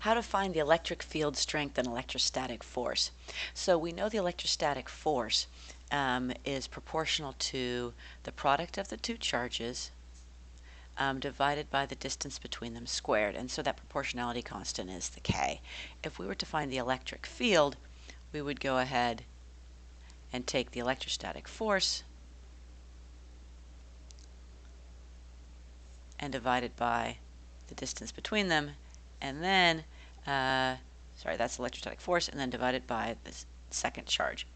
how to find the electric field strength and electrostatic force. So we know the electrostatic force is proportional to the product of the two charges divided by the distance between them squared, and so that proportionality constant is the K. If we were to find the electric field, we would go ahead and take the electrostatic force and divide it by the distance between them, and then that's electrostatic force, and then divide it by the second charge.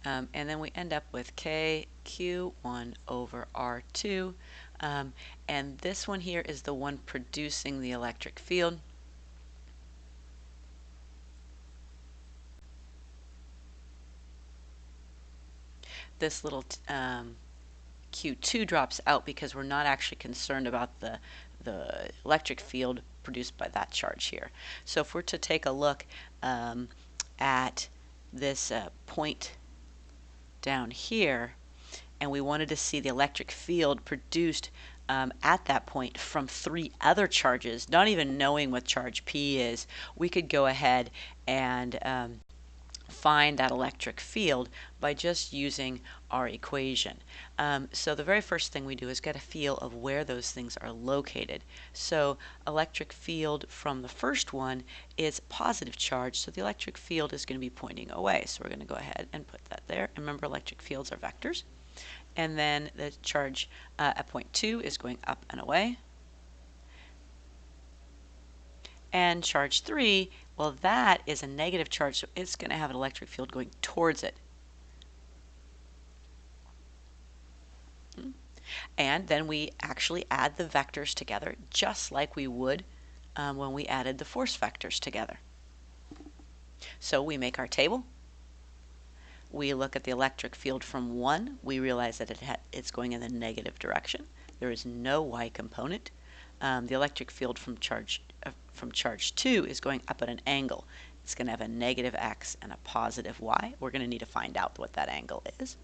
And then we end up with KQ1 over R2. And this one here is the one producing the electric field. This little Q2 drops out because we're not actually concerned about the electric field produced by that charge here. So if we're to take a look at this point down here, and we wanted to see the electric field produced at that point from three other charges, not even knowing what charge P is, we could go ahead and find that electric field by just using our equation. So the very first thing we do is get a feel of where those things are located. So electric field from the first one is positive charge, so the electric field is going to be pointing away. So we're going to go ahead and put that there. And remember, electric fields are vectors. And then the charge at point 2 is going up and away. And charge 3, well, that is a negative charge, so it's going to have an electric field going towards it. And then we actually add the vectors together just like we would when we added the force vectors together. So we make our table. We look at the electric field from 1. We realize that it's going in the negative direction. There is no y component. The electric field from charge 2 is going up at an angle. It's going to have a negative x and a positive y. We're going to need to find out what that angle is.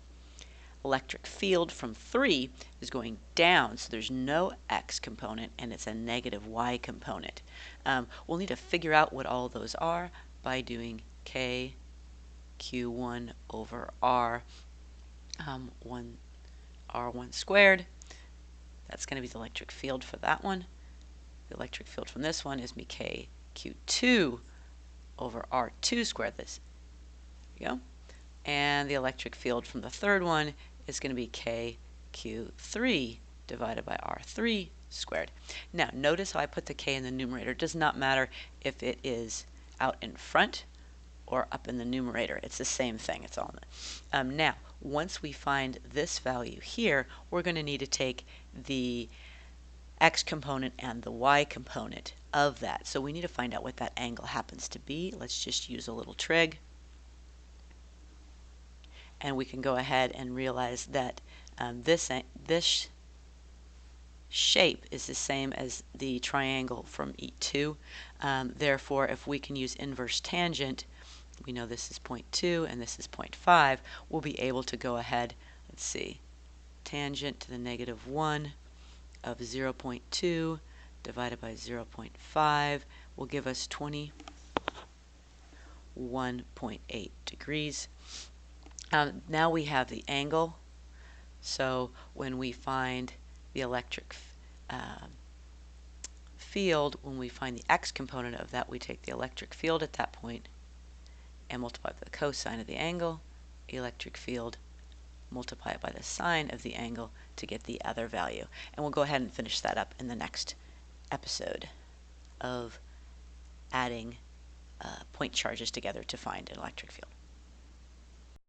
Electric field from 3 is going down, so there's no x component, and it's a negative y component. We'll need to figure out what all those are by doing k Q1 over R, R1 squared. That's going to be the electric field for that one. The electric field from this one is K Q2 over R2 squared. There we go. And the electric field from the third one is going to be K Q3 divided by R3 squared. Now, notice how I put the K in the numerator. It does not matter if it is out in front or up in the numerator. It's the same thing. It's all in it. Now, once we find this value here, we're going to need to take the x component and the y component of that. So we need to find out what that angle happens to be. Let's just use a little trig. And we can go ahead and realize that this shape is the same as the triangle from E2. Therefore, if we can use inverse tangent, we know this is 0.2 and this is 0.5, we'll be able to go ahead, let's see, tangent to the negative 1 of 0.2 divided by 0.5 will give us 21.8 degrees. Now we have the angle, so when we find the electric field, when we find the x component of that, we take the electric field at that point and multiply by the cosine of the angle, electric field, multiply it by the sine of the angle to get the other value. And we'll go ahead and finish that up in the next episode of adding point charges together to find an electric field.